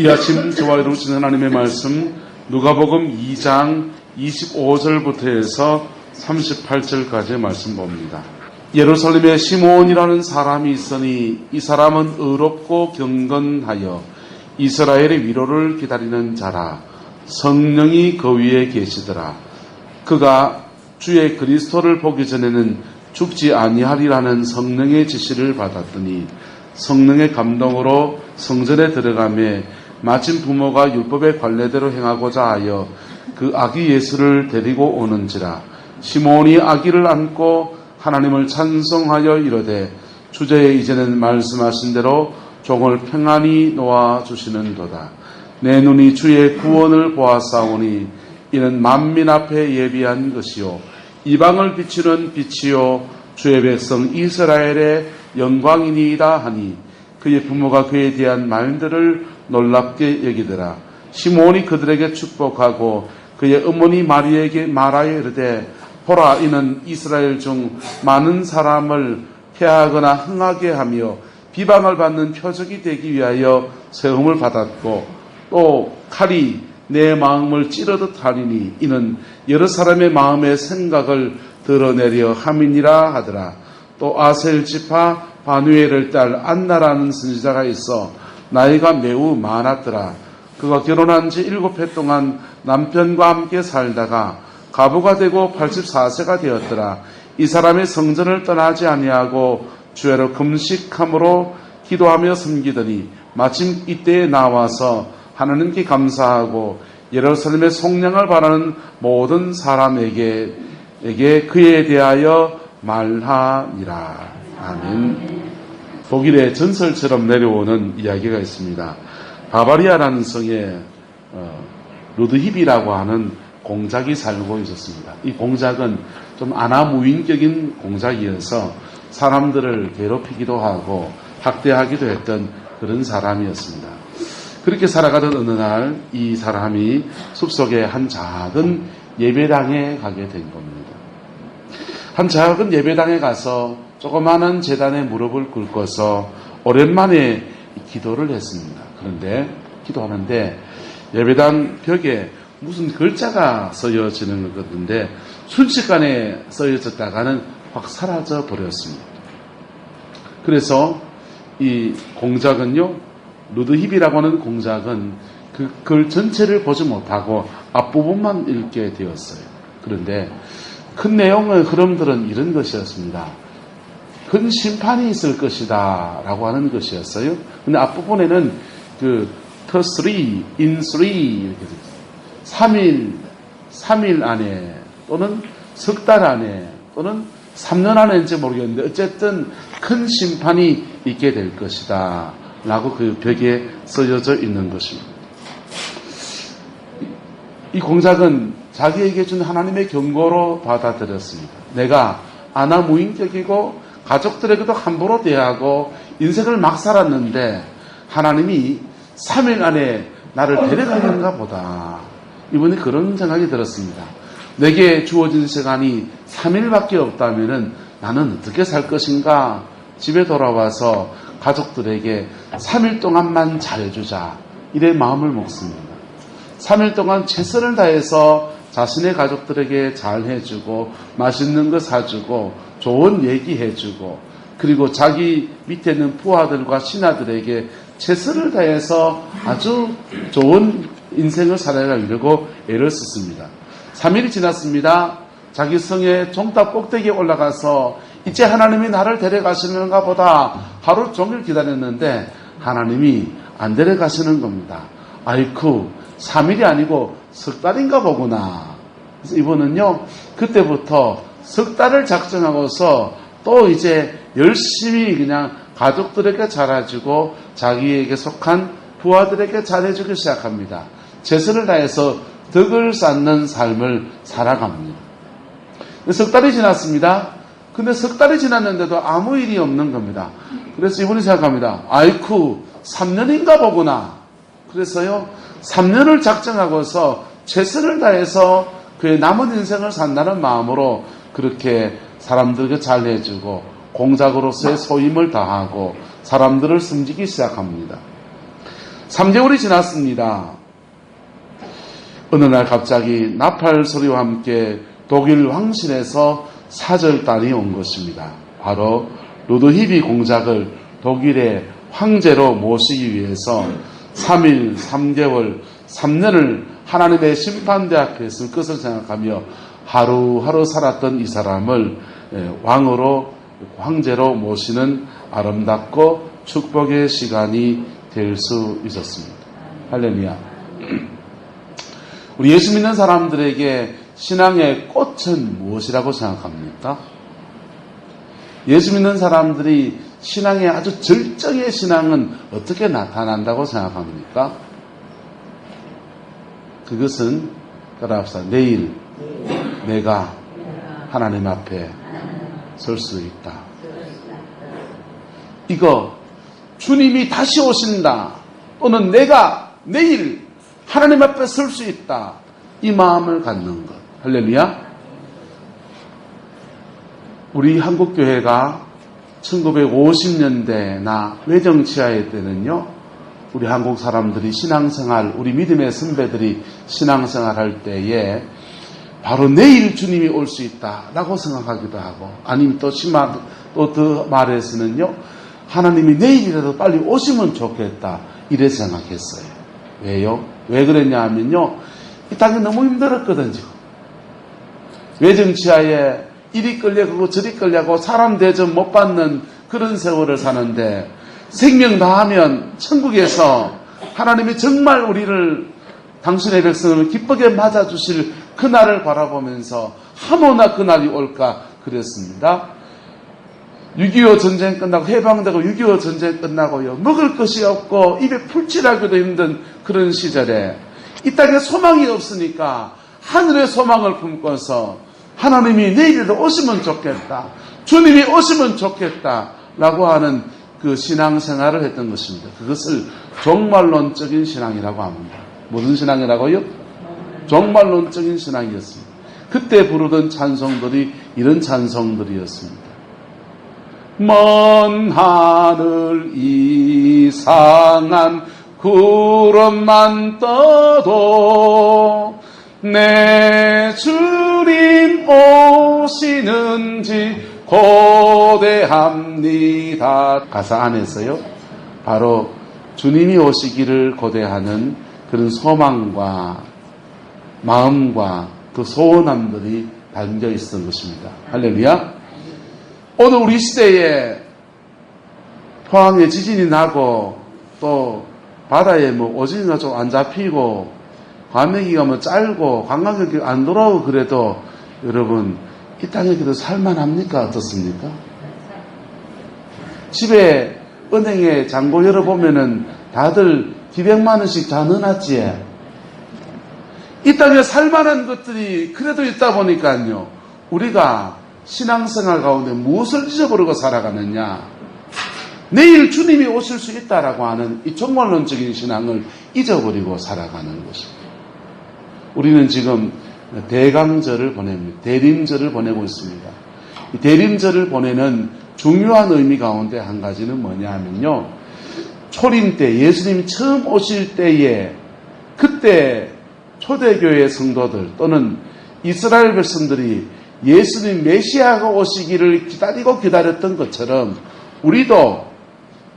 이 아침 저와 이루어진 하나님의 말씀 누가복음 2장 25절부터 해서 38절까지의 말씀 봅니다. 예루살렘에 시몬이라는 사람이 있으니 이 사람은 의롭고 경건하여 이스라엘의 위로를 기다리는 자라. 성령이 그 위에 계시더라. 그가 주의 그리스도를 보기 전에는 죽지 아니하리라는 성령의 지시를 받았더니 성령의 감동으로 성전에 들어가매 마침 부모가 율법의 관례대로 행하고자 하여 그 아기 예수를 데리고 오는지라. 시몬이 아기를 안고 하나님을 찬송하여 이르되 주제에 이제는 말씀하신 대로 종을 평안히 놓아주시는도다. 내 눈이 주의 구원을 보았사오니 이는 만민 앞에 예비한 것이요 이방을 비추는 빛이요 주의 백성 이스라엘의 영광이니이다 하니 그의 부모가 그에 대한 말들을 놀랍게 여기더라. 시몬이 그들에게 축복하고 그의 어머니 마리에게 말하여 이르되 보라, 이는 이스라엘 중 많은 사람을 해하거나 흥하게 하며 비방을 받는 표적이 되기 위하여 세움을 받았고 또 칼이 내 마음을 찌르듯 하리니 이는 여러 사람의 마음의 생각을 드러내려 함이니라 하더라. 또 아셀 지파 바누엘의 딸 안나라는 선지자가 있어 나이가 매우 많았더라. 그가 결혼한 지 7해 동안 남편과 함께 살다가 가부가 되고 84세가 되었더라. 이 사람의 성전을 떠나지 아니하고 주야로 금식함으로 기도하며 섬기더니 마침 이때에 나와서 하나님께 감사하고 예루살렘의 속량을 바라는 모든 사람에게 그에 대하여 말하니라. 아멘. 독일의 전설처럼 내려오는 이야기가 있습니다. 바바리아라는 성에 루드힙이라고 하는 공작이 살고 있었습니다. 이 공작은 좀 아나무인격인 공작이어서 사람들을 괴롭히기도 하고 학대하기도 했던 그런 사람이었습니다. 그렇게 살아가던 어느 날 이 사람이 숲속의 한 작은 예배당에 가게 된 겁니다. 한 작은 예배당에 가서 조그마한 제단에 무릎을 꿇고서 오랜만에 기도를 했습니다. 그런데 기도하는데 예배당 벽에 무슨 글자가 써여지는 것 같은데 순식간에 써여졌다가는 확 사라져 버렸습니다. 그래서 이 공작은요, 루드힙이라고 하는 공작은 그 글 전체를 보지 못하고 앞부분만 읽게 되었어요. 그런데 큰 내용의 흐름들은 이런 것이었습니다. 큰 심판이 있을 것이다 라고 하는 것이었어요. 근데 앞부분에는 the 3 in 3 이렇게 되어 3일 안에 또는 석 달 안에 또는 3년 안에인지 모르겠는데 어쨌든 큰 심판이 있게 될 것이다 라고 그 벽에 써져 있는 것입니다. 이 공작은 자기에게 준 하나님의 경고로 받아들였습니다. 내가 아나무인격이고 가족들에게도 함부로 대하고 인생을 막 살았는데 하나님이 3일 안에 나를 데려가는가 보다. 이번에 그런 생각이 들었습니다. 내게 주어진 시간이 3일밖에 없다면 나는 어떻게 살 것인가? 집에 돌아와서 가족들에게 3일 동안만 잘해주자. 이래 마음을 먹습니다. 3일 동안 최선을 다해서 자신의 가족들에게 잘해주고 맛있는 거 사주고 좋은 얘기해주고 그리고 자기 밑에 있는 부하들과 신하들에게 최선을 다해서 아주 좋은 인생을 살아가려고 애를 썼습니다. 3일이 지났습니다. 자기 성의 종탑 꼭대기에 올라가서 이제 하나님이 나를 데려가시는가 보다 하루 종일 기다렸는데 하나님이 안 데려가시는 겁니다. 아이쿠 3일이 아니고 석 달인가 보구나. 그래서 이분은요 그때부터 석 달을 작정하고서 또 이제 열심히 그냥 가족들에게 잘해주고 자기에게 속한 부하들에게 잘해주기 시작합니다. 최선을 다해서 덕을 쌓는 삶을 살아갑니다. 석 달이 지났습니다. 근데 석 달이 지났는데도 아무 일이 없는 겁니다. 그래서 이분이 생각합니다. 아이쿠 3년인가 보구나. 그래서요 3년을 작정하고서 최선을 다해서 그의 남은 인생을 산다는 마음으로 그렇게 사람들에게 잘해주고 공작으로서의 소임을 다하고 사람들을 섬기기 시작합니다. 3개월이 지났습니다. 어느 날 갑자기 나팔 소리와 함께 독일 황실에서 사절단이 온 것입니다. 바로 루드히비 공작을 독일의 황제로 모시기 위해서 3일, 3개월, 3년을 하나님의 심판대 앞에 있을 것을 생각하며 하루하루 살았던 이 사람을 왕으로, 황제로 모시는 아름답고 축복의 시간이 될 수 있었습니다. 할렐루야. 우리 예수 믿는 사람들에게 신앙의 꽃은 무엇이라고 생각합니까? 예수 믿는 사람들이 신앙의 아주 절정의 신앙은 어떻게 나타난다고 생각합니까? 그것은 따라합시다. 내일 내가 하나님 앞에 설 수 있다. 이거 주님이 다시 오신다. 또는 내가 내일 하나님 앞에 설 수 있다. 이 마음을 갖는 것. 할렐루야. 우리 한국교회가 1950년대나 외정치하의 때는요, 우리 한국 사람들이 신앙생활, 우리 믿음의 선배들이 신앙생활 할 때에 바로 내일 주님이 올 수 있다라고 생각하기도 하고, 아니면 또 더 말해서는요, 하나님이 내일이라도 빨리 오시면 좋겠다 이래 생각했어요. 왜요? 왜 그랬냐 하면요, 이 땅이 너무 힘들었거든. 지금 외정치하에 이리 끌려가고 저리 끌려가고 사람 대접 못 받는 그런 세월을 사는데, 생명 다하면 천국에서 하나님이 정말 우리를, 당신의 백성을 기쁘게 맞아주실 그날을 바라보면서 하모나 그날이 올까 그랬습니다. 6.25 전쟁 끝나고 해방되고 6.25 전쟁 끝나고요, 먹을 것이 없고 입에 풀칠하기도 힘든 그런 시절에 이 땅에 소망이 없으니까 하늘의 소망을 품고서 하나님이 내일에도 오시면 좋겠다, 주님이 오시면 좋겠다 라고 하는 그 신앙생활을 했던 것입니다. 그것을 종말론적인 신앙이라고 합니다. 무슨 신앙이라고요? 종말론적인 신앙이었습니다. 그때 부르던 찬송들이 이런 찬송들이었습니다. 먼 하늘 이상한 구름만 떠도 내 주님 오시는지 고대합니다. 가사 안에서요, 바로 주님이 오시기를 고대하는 그런 소망과 마음과 그 소원함들이 담겨 있었던 것입니다. 할렐루야. 오늘 우리 시대에 포항에 지진이 나고 또 바다에 뭐 오징이가 좀 안 잡히고 과메기가 뭐 짧고 관광객이 안 돌아오고 그래도 여러분 이 땅에 그래도 살만합니까? 어떻습니까? 집에 은행에 잔고 열어보면은 다들 기백만 원씩 다 넣어놨지. 이 땅에 살만한 것들이 그래도 있다 보니까요, 우리가 신앙생활 가운데 무엇을 잊어버리고 살아가느냐, 내일 주님이 오실 수 있다라고 하는 이 종말론적인 신앙을 잊어버리고 살아가는 것입니다. 우리는 지금 대강절을 보냅니다. 대림절을 보내고 있습니다. 이 대림절을 보내는 중요한 의미 가운데 한 가지는 뭐냐 하면요, 초림 때 예수님이 처음 오실 때에 그때 초대교회 성도들 또는 이스라엘 백성들이 예수님 메시아가 오시기를 기다렸던 것처럼 우리도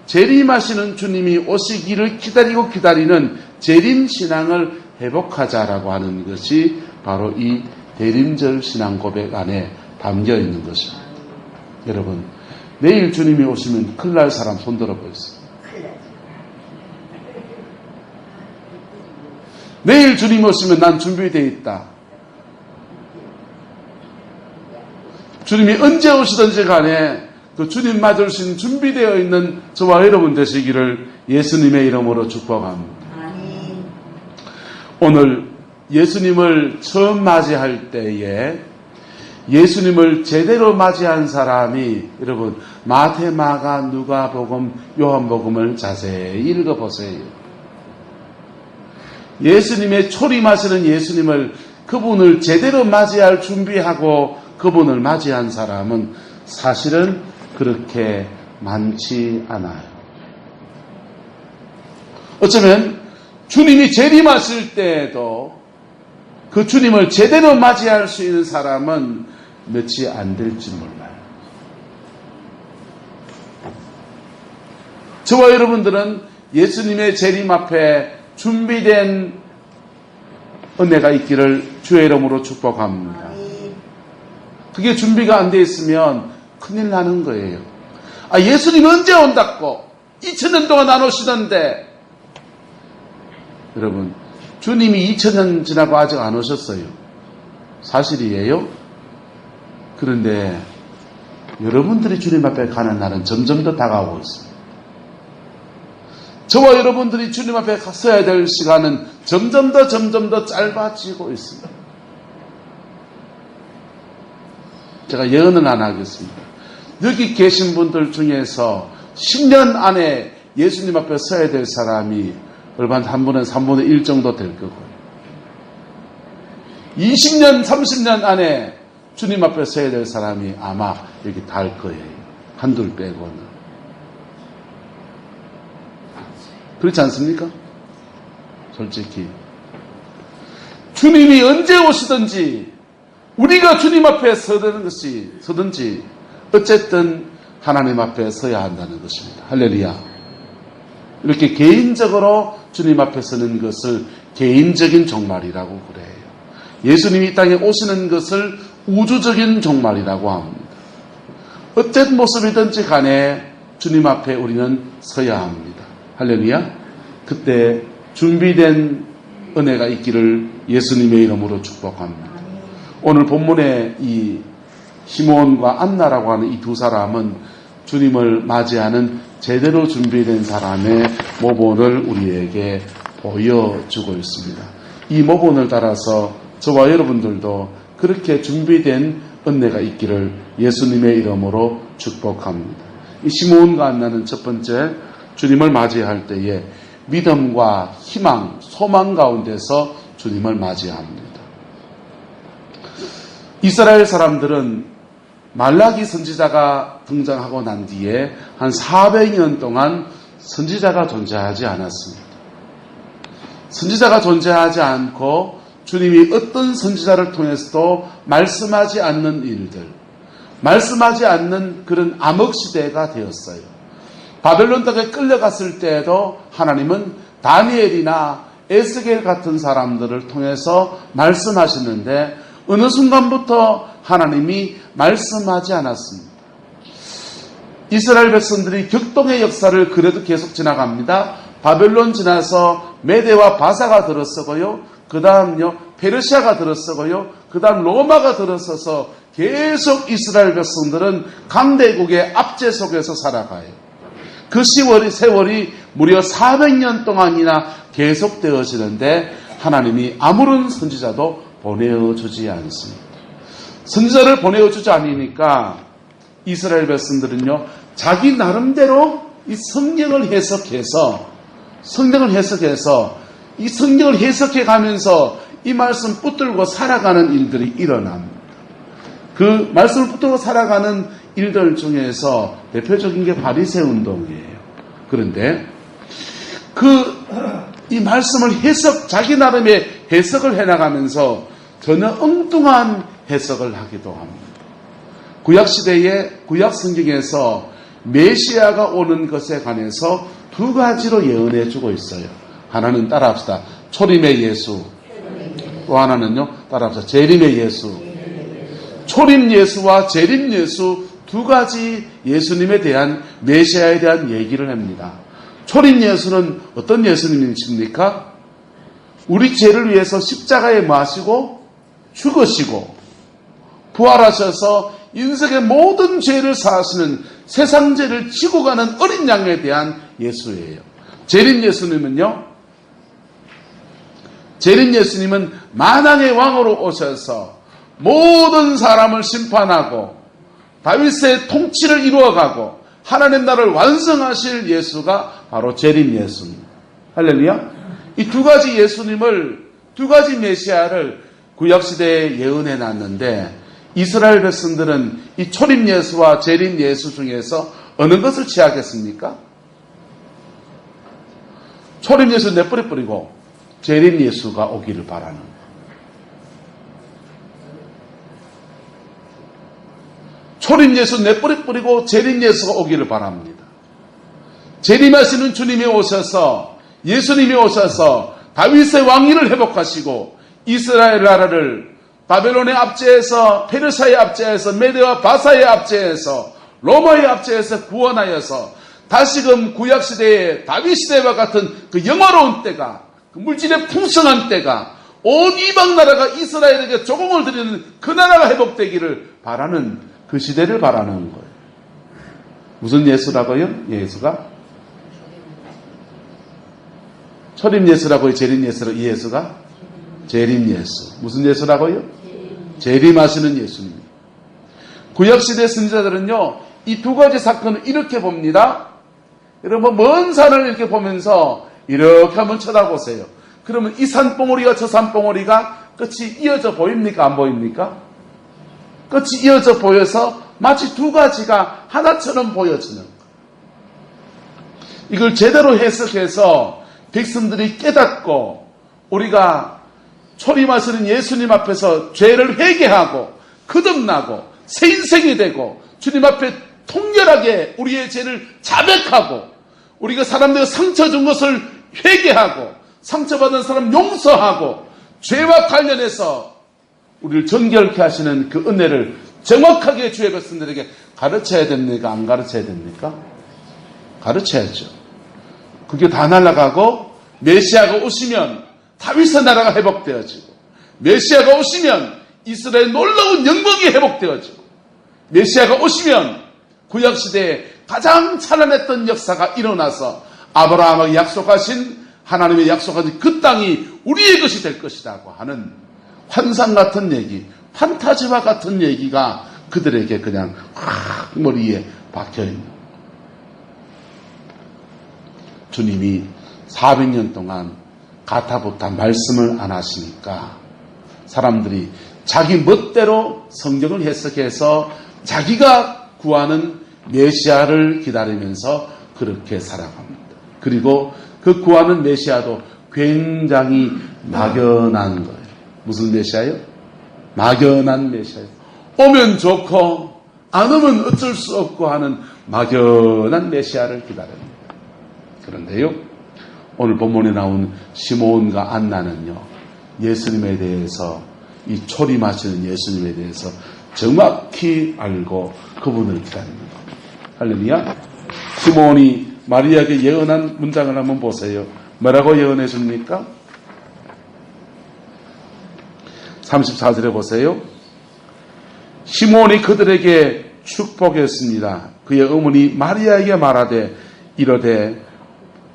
재림하시는 주님이 오시기를 기다리는 재림신앙을 회복하자라고 하는 것이 바로 이 대림절 신앙 고백 안에 담겨 있는 것입니다. 여러분, 내일 주님이 오시면 큰일 날 사람 손들어 보세요. 내일 주님이 오시면 난 준비되어 있다. 주님이 언제 오시든지 간에 그 주님 맞을 수 있는 준비되어 있는 저와 여러분 되시기를 예수님의 이름으로 축복합니다. 오늘 예수님을 처음 맞이할 때에 예수님을 제대로 맞이한 사람이, 여러분 마태, 마가, 누가복음, 요한복음을 자세히 읽어보세요. 예수님의 초림하시는 예수님을, 그분을 제대로 맞이할 준비하고 그분을 맞이한 사람은 사실은 그렇게 많지 않아요. 어쩌면 주님이 재림하실 때에도 그 주님을 제대로 맞이할 수 있는 사람은 몇이 안 될지 몰라요. 저와 여러분들은 예수님의 재림 앞에 준비된 은혜가 있기를 주의 이름으로 축복합니다. 그게 준비가 안 돼 있으면 큰일 나는 거예요. 예수님 언제 온다고 2000년 동안 안 오시던데. 여러분, 주님이 2000년 지나고 아직 안 오셨어요. 사실이에요. 그런데 여러분들이 주님 앞에 가는 날은 점점 더 다가오고 있습니다. 저와 여러분들이 주님 앞에 서야 될 시간은 점점 더 짧아지고 있습니다. 제가 예언은 안 하겠습니다. 여기 계신 분들 중에서 10년 안에 예수님 앞에 서야 될 사람이 얼마 한 분은 3분의 1 정도 될 거고요. 20년, 30년 안에 주님 앞에 서야 될 사람이 아마 여기 달 거예요. 한둘 빼고는. 그렇지 않습니까? 솔직히. 주님이 언제 오시든지 우리가 주님 앞에 서든지 어쨌든 하나님 앞에 서야 한다는 것입니다. 할렐루야. 이렇게 개인적으로 주님 앞에 서는 것을 개인적인 종말이라고 그래요. 예수님이 이 땅에 오시는 것을 우주적인 종말이라고 합니다. 어떤 모습이든지 간에 주님 앞에 우리는 서야 합니다. 할렐루야. 그때 준비된 은혜가 있기를 예수님의 이름으로 축복합니다. 오늘 본문의 이 시몬과 안나라고 하는 이 두 사람은 주님을 맞이하는 제대로 준비된 사람의 모본을 우리에게 보여주고 있습니다. 이 모본을 따라서 저와 여러분들도 그렇게 준비된 은혜가 있기를 예수님의 이름으로 축복합니다. 이 시몬과 안나는 첫 번째 주님을 맞이할 때에 믿음과 희망, 소망 가운데서 주님을 맞이합니다. 이스라엘 사람들은 말라기 선지자가 등장하고 난 뒤에 한 400년 동안 선지자가 존재하지 않았습니다. 선지자가 존재하지 않고 주님이 어떤 선지자를 통해서도 말씀하지 않는 일들, 말씀하지 않는 그런 암흑시대가 되었어요. 바벨론 땅에 끌려갔을 때에도 하나님은 다니엘이나 에스겔 같은 사람들을 통해서 말씀하시는데 어느 순간부터 하나님이 말씀하지 않았습니다. 이스라엘 백성들이 격동의 역사를 그래도 계속 지나갑니다. 바벨론 지나서 메대와 바사가 들어서고요. 그 다음요 페르시아가 들어서고요. 그 다음 로마가 들어서서 계속 이스라엘 백성들은 강대국의 압제 속에서 살아가요. 그 세월이 무려 400년 동안이나 계속되어지는데 하나님이 아무런 선지자도 보내어주지 않습니다. 선지자를 보내어주지 않으니까 이스라엘 백성들은요 자기 나름대로 이 성경을 해석해서 이 성경을 해석해 가면서 이 말씀 붙들고 살아가는 일들이 일어납니다. 그 말씀을 붙들고 살아가는 일들 중에서 대표적인 게 바리새 운동이에요. 그런데 이 말씀을 자기 나름의 해석을 해나가면서 전혀 엉뚱한 해석을 하기도 합니다. 구약 성경에서 메시아가 오는 것에 관해서 두 가지로 예언해 주고 있어요. 하나는 따라합시다. 초림의 예수. 또 하나는요. 따라합시다. 재림의 예수. 초림 예수와 재림 예수 두 가지 예수님에 대한 메시아에 대한 얘기를 합니다. 초림 예수는 어떤 예수님이십니까? 우리 죄를 위해서 십자가에 마시고 죽으시고 부활하셔서 인생의 모든 죄를 사하시는 세상 죄를 지고 가는 어린 양에 대한 예수예요. 재림 예수님은요. 재림 예수님은 만왕의 왕으로 오셔서 모든 사람을 심판하고 다윗의 통치를 이루어가고 하나님 나라를 완성하실 예수가 바로 재림 예수입니다. 할렐루야. 이 두 가지 예수님을, 두 가지 메시아를 구약시대에 예언해 놨는데 이스라엘 백성들은 이 초림 예수와 재림 예수 중에서 어느 것을 취하겠습니까? 초림 예수 내버려 버리고 재림 예수가 오기를 바라는 거예요. 초림 예수 내버려 버리고 재림 예수가 오기를 바랍니다. 재림하시는 주님이 오셔서, 예수님이 오셔서 다윗의 왕위를 회복하시고 이스라엘 나라를 바벨론의 압제에서, 페르시아의 압제에서, 메대와 바사의 압제에서, 로마의 압제에서 구원하여서 다시금 구약시대의 다윗시대와 같은 그 영화로운 때가, 그 물질의 풍성한 때가, 온 이방 나라가 이스라엘에게 조공을 드리는 그 나라가 회복되기를 바라는, 그 시대를 바라는 거예요. 무슨 예수라고요? 예수가? 초림 예수라고요? 재림 예수라고요? 이 예수가? 재림 예수. 무슨 예수라고요? 재림하시는 예수님. 구약시대 선지자들은요, 이 두 가지 사건을 이렇게 봅니다. 여러분, 먼 산을 이렇게 보면서 이렇게 한번 쳐다보세요. 그러면 이 산봉우리가 저 산봉우리가 끝이 이어져 보입니까? 안 보입니까? 끝이 이어져 보여서 마치 두 가지가 하나처럼 보여지는 거예요. 이걸 제대로 해석해서 백성들이 깨닫고 우리가 초림하시는 예수님 앞에서 죄를 회개하고 거듭나고 새 인생이 되고 주님 앞에 통렬하게 우리의 죄를 자백하고 우리가 사람들에게 상처 준 것을 회개하고 상처받은 사람 용서하고 죄와 관련해서 우리를 정결케 하시는 그 은혜를 정확하게 주의 백성들에게 가르쳐야 됩니까? 안 가르쳐야 됩니까? 가르쳐야죠. 그게 다 날아가고 메시아가 오시면 다윗의 나라가 회복되어지고 메시아가 오시면 이스라엘 놀라운 영광이 회복되어지고 메시아가 오시면 구약시대에 가장 찬란했던 역사가 일어나서 아브라함에게 약속하신 하나님의 약속하신 그 땅이 우리의 것이 될 것이라고 하는 환상 같은 얘기, 판타지와 같은 얘기가 그들에게 그냥 확 머리에 박혀있는 거예요. 주님이 400년 동안 가타부타 말씀을 안 하시니까 사람들이 자기 멋대로 성경을 해석해서 자기가 구하는 메시아를 기다리면서 그렇게 살아갑니다. 그리고 그 구하는 메시아도 굉장히 막연한 거예요. 무슨 메시아요? 막연한 메시아예요. 오면 좋고 안 오면 어쩔 수 없고 하는 막연한 메시아를 기다립니다. 그런데요, 오늘 본문에 나온 시므온과 안나는요, 예수님에 대해서, 이 초림하시는 예수님에 대해서 정확히 알고 그분을 기다립니다. 할렐루야. 시므온이 마리아에게 예언한 문장을 한번 보세요. 뭐라고 예언해 줍니까? 34절에 보세요. 시므온이 그들에게 축복했습니다. 그의 어머니 마리아에게 말하되 이르되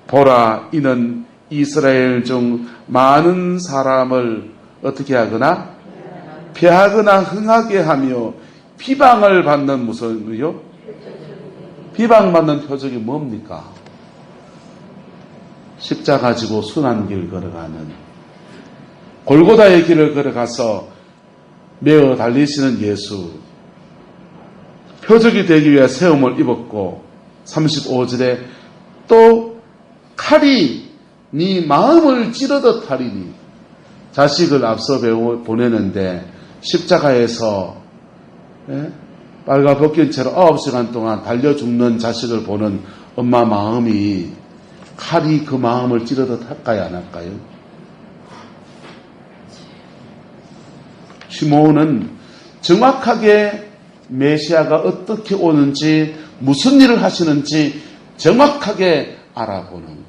보라, 이는 이스라엘 중 많은 사람을 어떻게 하거나 패하거나 흥하게 하며 비방을 받는 무슨요? 비방받는 표적이 뭡니까? 십자가 지고 순한 길 걸어가는, 골고다의 길을 걸어가서 매어 달리시는 예수, 표적이 되기 위해 세움을 입었고 35절에 또 칼이 네 마음을 찌르듯 하리니, 자식을 앞서 보내는데 십자가에서 빨가벗긴 채로 9시간 동안 달려 죽는 자식을 보는 엄마 마음이 칼이 그 마음을 찌르듯 할까요, 안 할까요? 시므온은 정확하게 메시아가 어떻게 오는지, 무슨 일을 하시는지 정확하게 알아보는 거예요.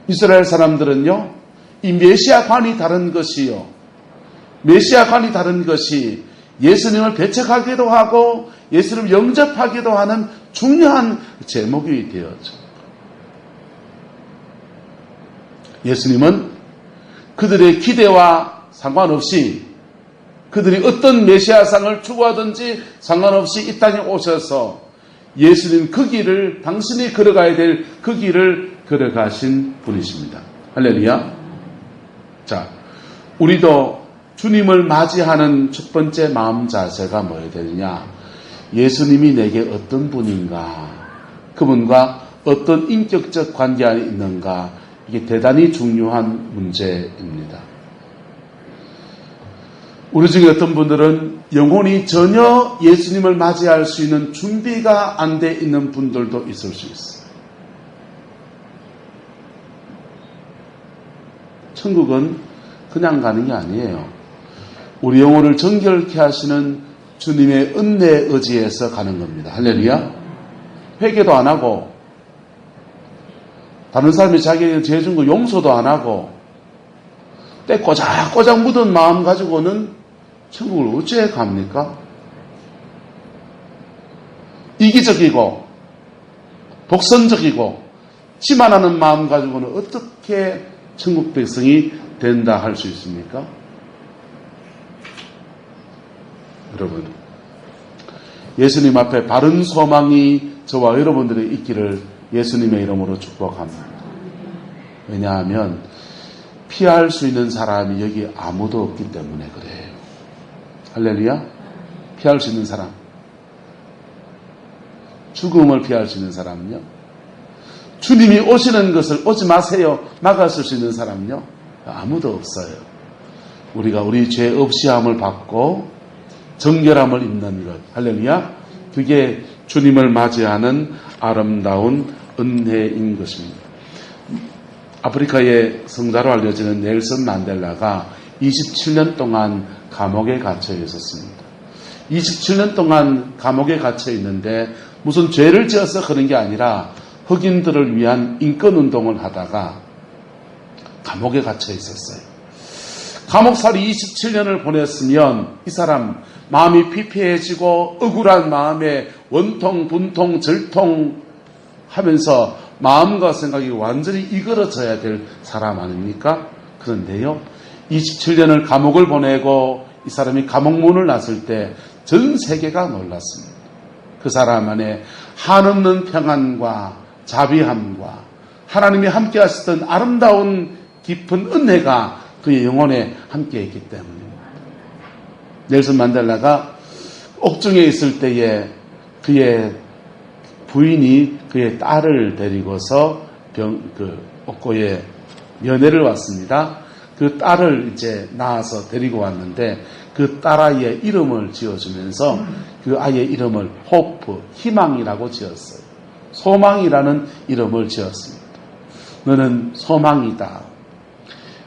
이스라엘 사람들은요, 이 메시아관이 다른 것이요, 메시아관이 다른 것이 예수님을 배척하기도 하고 예수님을 영접하기도 하는 중요한 제목이 되었죠. 예수님은 그들의 기대와 상관없이, 그들이 어떤 메시아상을 추구하든지 상관없이 이 땅에 오셔서 예수님 그 길을, 당신이 걸어가야 될 그 길을 걸어가신 분이십니다. 할렐루야. 자, 우리도 주님을 맞이하는 첫 번째 마음 자세가 뭐여야 되느냐? 예수님이 내게 어떤 분인가? 그분과 어떤 인격적 관계 안에 있는가, 이게 대단히 중요한 문제입니다. 우리 중에 어떤 분들은 영혼이 전혀 예수님을 맞이할 수 있는 준비가 안 돼 있는 분들도 있을 수 있어요. 천국은 그냥 가는 게 아니에요. 우리 영혼을 정결케 하시는 주님의 은혜에 의지해서 가는 겁니다. 할렐루야. 회개도 안 하고 다른 사람이 자기에게 죄 준 거 용서도 안 하고 때 꼬작꼬작 묻은 마음 가지고는 천국을 어찌해 갑니까? 이기적이고 독선적이고 지만하는 마음 가지고는 어떻게 천국 백성이 된다 할 수 있습니까? 여러분, 예수님 앞에 바른 소망이 저와 여러분들의 있기를 예수님의 이름으로 축복합니다. 왜냐하면 피할 수 있는 사람이 여기 아무도 없기 때문에 그래요. 할렐루야. 피할 수 있는 사람, 죽음을 피할 수 있는 사람은요, 주님이 오시는 것을 오지 마세요 막았을 수 있는 사람은요 아무도 없어요. 우리가 우리 죄 없이함을 받고 정결함을 입는 것, 할렐루야, 그게 주님을 맞이하는 아름다운 은혜인 것입니다. 아프리카의 성자로 알려지는 넬슨 만델라가 27년 동안 감옥에 갇혀 있었습니다. 27년 동안 감옥에 갇혀 있는데 무슨 죄를 지어서 그런 게 아니라 흑인들을 위한 인권운동을 하다가 감옥에 갇혀 있었어요. 감옥살이 27년을 보냈으면 이 사람 마음이 피폐해지고 억울한 마음에 원통, 분통, 절통 하면서 마음과 생각이 완전히 이그러져야 될 사람 아닙니까? 그런데요, 27년을 감옥을 보내고 이 사람이 감옥문을 났을 때 전 세계가 놀랐습니다. 그 사람 안에 한없는 평안과 자비함과 하나님이 함께 하셨던 아름다운 깊은 은혜가 그의 영혼에 함께 있기 때문입니다. 넬슨 만델라가 옥중에 있을 때에 그의 부인이 그의 딸을 데리고서 옥고에 면회를 왔습니다. 그 딸을 이제 낳아서 데리고 왔는데 그 딸아이의 이름을 지어주면서 그 아이의 이름을 호프, 희망이라고 지었어요. 소망이라는 이름을 지었습니다. 너는 소망이다.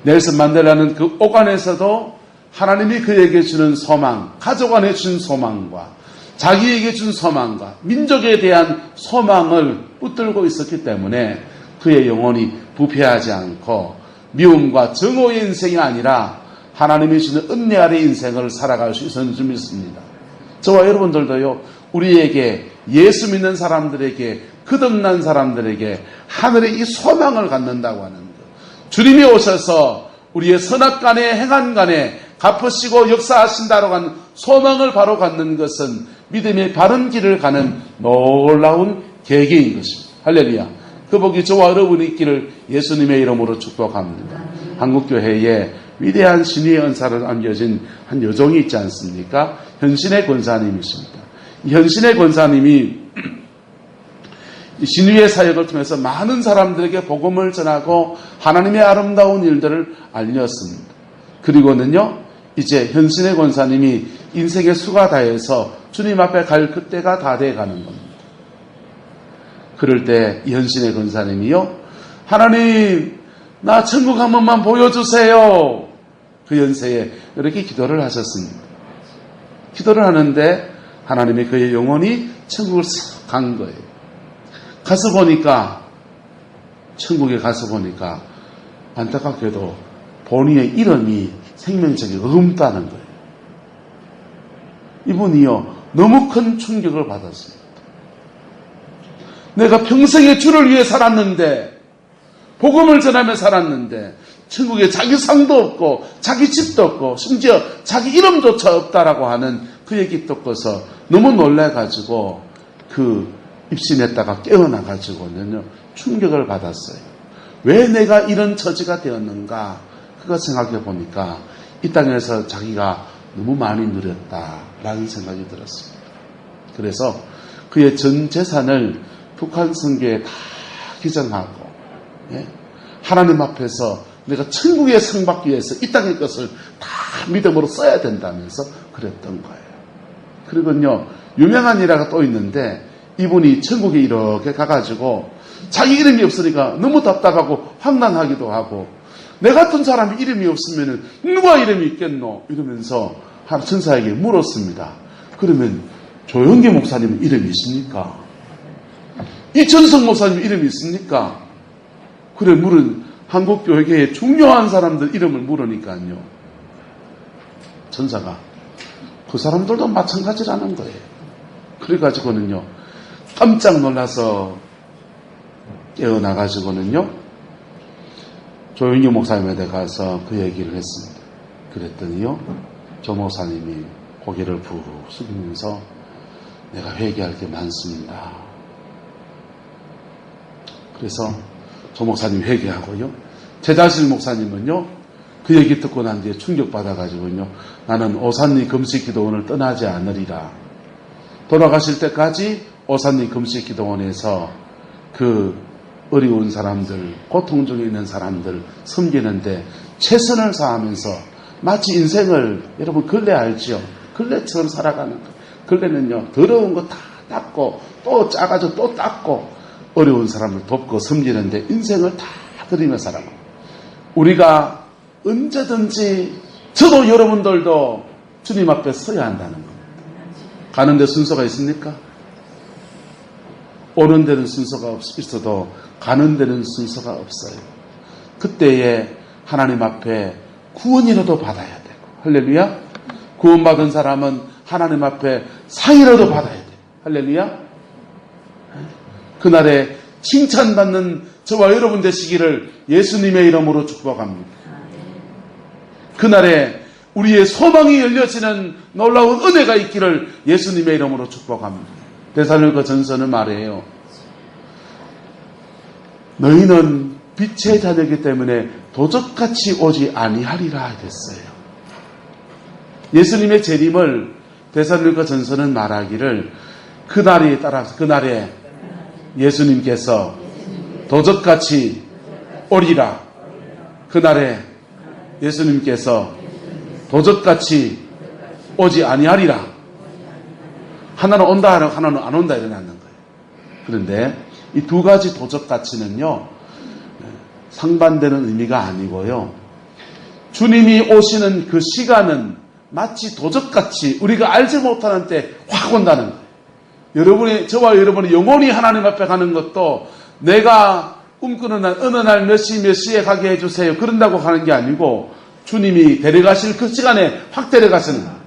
넬슨 만델라는 그 옥 안에서도 하나님이 그에게 주는 소망, 가족 안에 준 소망과 자기에게 준 소망과 민족에 대한 소망을 붙들고 있었기 때문에 그의 영혼이 부패하지 않고 미움과 정오의 인생이 아니라 하나님이 주는 은혜 아래 인생을 살아갈 수 있었는 줄 믿습니다. 저와 여러분들도요, 우리에게 예수 믿는 사람들에게 거듭난 사람들에게 하늘의 이 소망을 갖는다고 하는 것, 주님이 오셔서 우리의 선악간에 행한간에 갚으시고 역사하신다고 하는 소망을 바로 갖는 것은 믿음의 바른 길을 가는 놀라운 계기인 것입니다. 할렐루야. 그 복이 저와 여러분이 있기를 예수님의 이름으로 축복합니다. 한국교회에 위대한 신의의 은사를 안겨진 한 여종이 있지 않습니까? 현신의 권사님이십니다. 이 현신의 권사님이 신의의 사역을 통해서 많은 사람들에게 복음을 전하고 하나님의 아름다운 일들을 알렸습니다. 그리고는요, 이제 현신의 권사님이 인생의 수가 다해서 주님 앞에 갈 그때가 다 돼가는 겁니다. 그럴 때 이 현신의 권사님이요, 하나님, 나 천국 한 번만 보여주세요. 그 연세에 이렇게 기도를 하셨습니다. 기도를 하는데 하나님이 그의 영혼이 천국을 싹 간 거예요. 가서 보니까, 천국에 가서 보니까 안타깝게도 본인의 이름이 생명책에 없다는 거예요. 이분이요, 너무 큰 충격을 받았습니다. 내가 평생에 주를 위해 살았는데, 복음을 전하며 살았는데, 천국에 자기 상도 없고 자기 집도 없고 심지어 자기 이름조차 없다라고 하는 그 얘기 듣고서 너무 놀라가지고 그 입신했다가 깨어나가지고는요, 충격을 받았어요. 왜 내가 이런 처지가 되었는가? 그거 생각해 보니까 이 땅에서 자기가 너무 많이 누렸다라는 생각이 들었습니다. 그래서 그의 전 재산을 북한 선교에 다 기정하고, 예? 하나님 앞에서 내가 천국의 상 받기 위해서 이 땅의 것을 다 믿음으로 써야 된다면서 그랬던 거예요. 그리고요, 유명한 일화가 또 있는데, 이분이 천국에 이렇게 가가지고 자기 이름이 없으니까 너무 답답하고 황당하기도 하고, 내 같은 사람이 이름이 없으면 누가 이름이 있겠노? 이러면서 한 천사에게 물었습니다. 그러면 조영기 목사님은 이름이 있습니까? 이천성 목사님 이름이 있습니까? 그래, 물은 한국교회의 중요한 사람들 이름을 물으니까요, 천사가 그 사람들도 마찬가지라는 거예요. 그래가지고는요, 깜짝 놀라서 깨어나가지고는요, 조영기 목사님한테 가서 그 얘기를 했습니다. 그랬더니요, 조 목사님이 고개를 푹 숙이면서 내가 회개할 게 많습니다. 그래서 조 목사님 회개하고요, 제자실 목사님은요, 그 얘기 듣고 난 뒤에 충격받아가지고요, 나는 오산리 금식기도원을 떠나지 않으리라. 돌아가실 때까지 오산리 금식기도원에서 그 어려운 사람들, 고통 중에 있는 사람들 섬기는데 최선을 다하면서 마치 인생을, 여러분 걸레 알지요? 걸레처럼 살아가는 거예요. 걸레는요, 더러운 거 다 닦고 또 짜가지고 또 닦고 어려운 사람을 돕고 섬기는데 인생을 다 드리며 살아갑니다. 우리가 언제든지, 저도 여러분들도 주님 앞에 서야 한다는 겁니다. 가는데 순서가 있습니까? 오는 데는 순서가 있어도 가는 데는 순서가 없어요. 그때에 하나님 앞에 구원이라도 받아야 되고, 할렐루야. 구원받은 사람은 하나님 앞에 상이라도 받아야 돼요. 할렐루야. 그날에 칭찬받는 저와 여러분 되시기를 예수님의 이름으로 축복합니다. 그날에 우리의 소망이 열려지는 놀라운 은혜가 있기를 예수님의 이름으로 축복합니다. 데살로니가 전서는 말해요. 너희는 빛의 자녀이기 때문에 도적같이 오지 아니하리라 했어요. 예수님의 재림을 데살로니가 전서는 말하기를 그날에 따라서, 그날에 예수님께서 도적같이 오리라. 그날에 예수님께서 도적같이 오지 아니하리라. 하나는 온다 하고 하나는 안 온다 일어나는 거예요. 그런데 이 두 가지 도적같이는요, 상반되는 의미가 아니고요, 주님이 오시는 그 시간은 마치 도적같이 우리가 알지 못하는 때 확 온다는 거예요. 저와 여러분이 영원히 하나님 앞에 가는 것도 내가 꿈꾸는 날, 어느 날 몇 시에 가게 해주세요, 그런다고 가는 게 아니고 주님이 데려가실 그 시간에 확 데려가시는 거예요.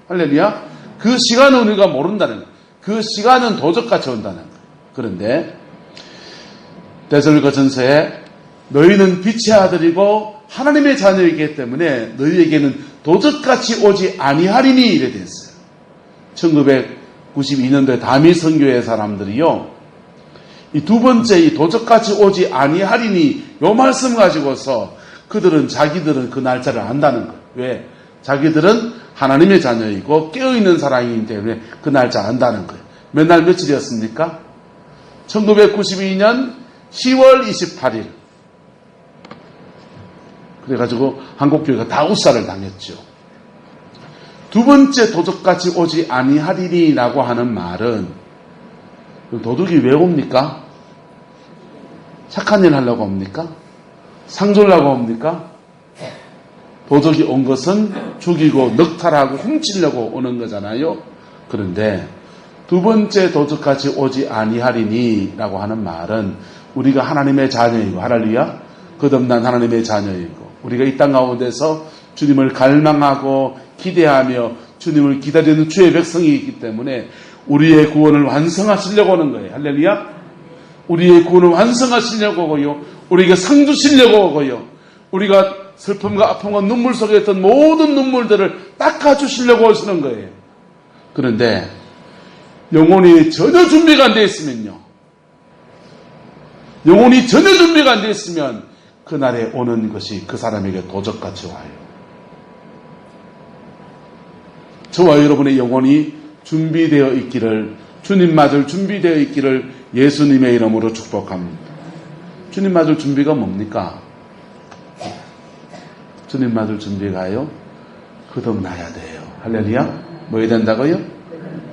할렐루야. 그 시간은 우리가 모른다는 거예요. 그 시간은 도적같이 온다는 거예요. 그런데 데살로니가 전서에 너희는 빛의 아들이고 하나님의 자녀이기 때문에 너희에게는 도적같이 오지 아니하리니 이래 됐어요. 1992년도에 다미 선교회 사람들이요, 이 두 번째 이 도적같이 오지 아니하리니 요 말씀 가지고서 자기들은 그 날짜를 안다는 거예요. 왜? 자기들은 하나님의 자녀이고 깨어있는 사람이기 때문에 그 날짜 안다는 거예요. 몇 날 며칠이었습니까? 1992년 10월 28일. 그래가지고 한국교회가 다 우사를 당했죠. 두 번째 도적같이 오지 아니하리니라고 하는 말은, 도둑이 왜 옵니까? 착한 일 하려고 옵니까? 상 주려고 옵니까? 도적이 온 것은 죽이고 넉탈하고 훔치려고 오는 거잖아요. 그런데 두 번째 도적같이 오지 아니하리니 라고 하는 말은 우리가 하나님의 자녀이고, 할렐루야, 거듭난 하나님의 자녀이고, 우리가 이 땅 가운데서 주님을 갈망하고 기대하며 주님을 기다리는 주의 백성이 있기 때문에 우리의 구원을 완성하시려고 하는 거예요. 할렐루야. 우리의 구원을 완성하시려고 하고요, 우리에게 상 주시려고 하고요, 우리가 슬픔과 아픔과 눈물 속에 있던 모든 눈물들을 닦아주시려고 하시는 거예요. 그런데 영혼이 전혀 준비가 안 되어 있으면요, 영혼이 전혀 준비가 안 되어 있으면 그날에 오는 것이 그 사람에게 도적같이 와요. 저와 여러분의 영혼이 준비되어 있기를, 주님 맞을 준비되어 있기를 예수님의 이름으로 축복합니다. 주님 맞을 준비가 뭡니까? 주님 맞을 준비가요? 거듭나야 돼요. 할렐루야. 뭐 해야 된다고요?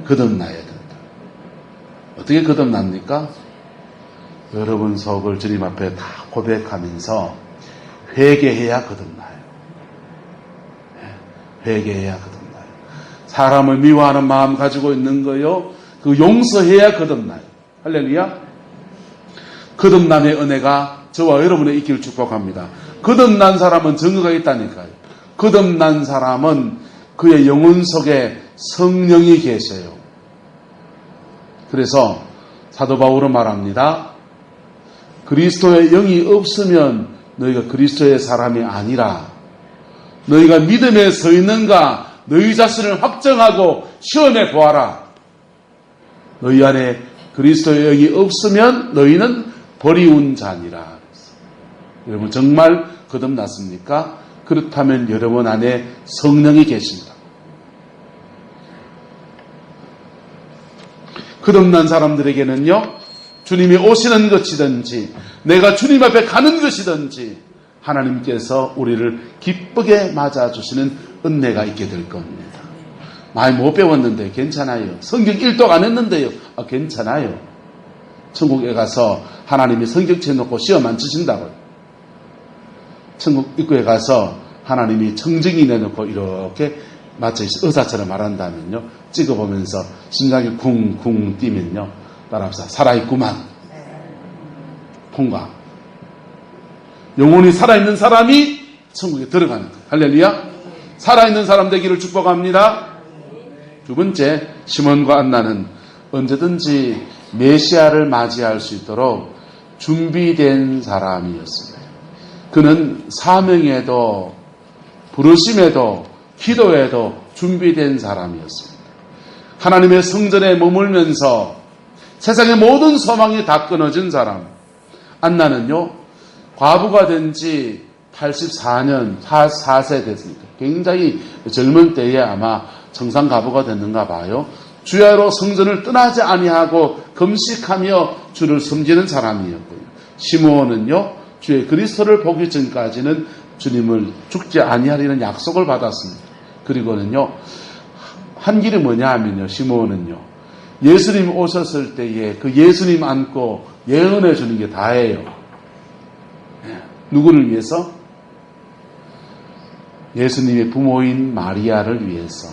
거듭나야 된다. 어떻게 거듭납니까? 여러분 속을 주님 앞에 다 고백하면서 회개해야 거듭나요. 회개해야 거듭나요. 사람을 미워하는 마음 가지고 있는 거요. 그 용서해야 거듭나요. 할렐루야. 거듭남의 은혜가 저와 여러분의 있기를 축복합니다. 거듭난 사람은 증거가 있다니까요. 거듭난 사람은 그의 영혼 속에 성령이 계셔요. 그래서 사도 바울은 말합니다. 그리스도의 영이 없으면 너희가 그리스도의 사람이 아니라 너희가 믿음에 서 있는가 너희 자신을 확정하고 시험해 보아라. 너희 안에 그리스도의 영이 없으면 너희는 버리운 자니라. 여러분 정말 거듭났습니까? 그렇다면 여러분 안에 성령이 계십니다. 거듭난 사람들에게는요, 주님이 오시는 것이든지 내가 주님 앞에 가는 것이든지 하나님께서 우리를 기쁘게 맞아주시는 은혜가 있게 될 겁니다. 많이 못 배웠는데 괜찮아요. 성경 1독 안 했는데요. 괜찮아요. 천국에 가서 하나님이 성경책 놓고 시험 안 치신다고요. 천국 입구에 가서 하나님이 청정기 내놓고 이렇게 마치 의사처럼 말한다면요. 찍어보면서 심장이 쿵쿵 뛰면요. 따라합시다. 살아있구만. 통과. 영혼이 살아있는 사람이 천국에 들어가는 거예요. 할렐루야. 살아있는 사람 되기를 축복합니다. 두 번째, 시몬과 안나는 언제든지 메시아를 맞이할 수 있도록 준비된 사람이었습니다. 그는 사명에도 부르심에도 기도에도 준비된 사람이었습니다. 하나님의 성전에 머물면서 세상의 모든 소망이 다 끊어진 사람. 안나는요, 과부가 된 지 84년, 4세 됐으니까 굉장히 젊은 때에 아마 정상 과부가 됐는가 봐요. 주야로 성전을 떠나지 아니하고 금식하며 주를 섬기는 사람이었고요. 시므온은요, 주의 그리스도를 보기 전까지는 주님을 죽지 아니하리는 약속을 받았습니다. 그리고는요, 한 길이 뭐냐 하면요, 시므온은요, 예수님 오셨을 때에 그 예수님 안고 예언해 주는 게 다예요. 누구를 위해서? 예수님의 부모인 마리아를 위해서.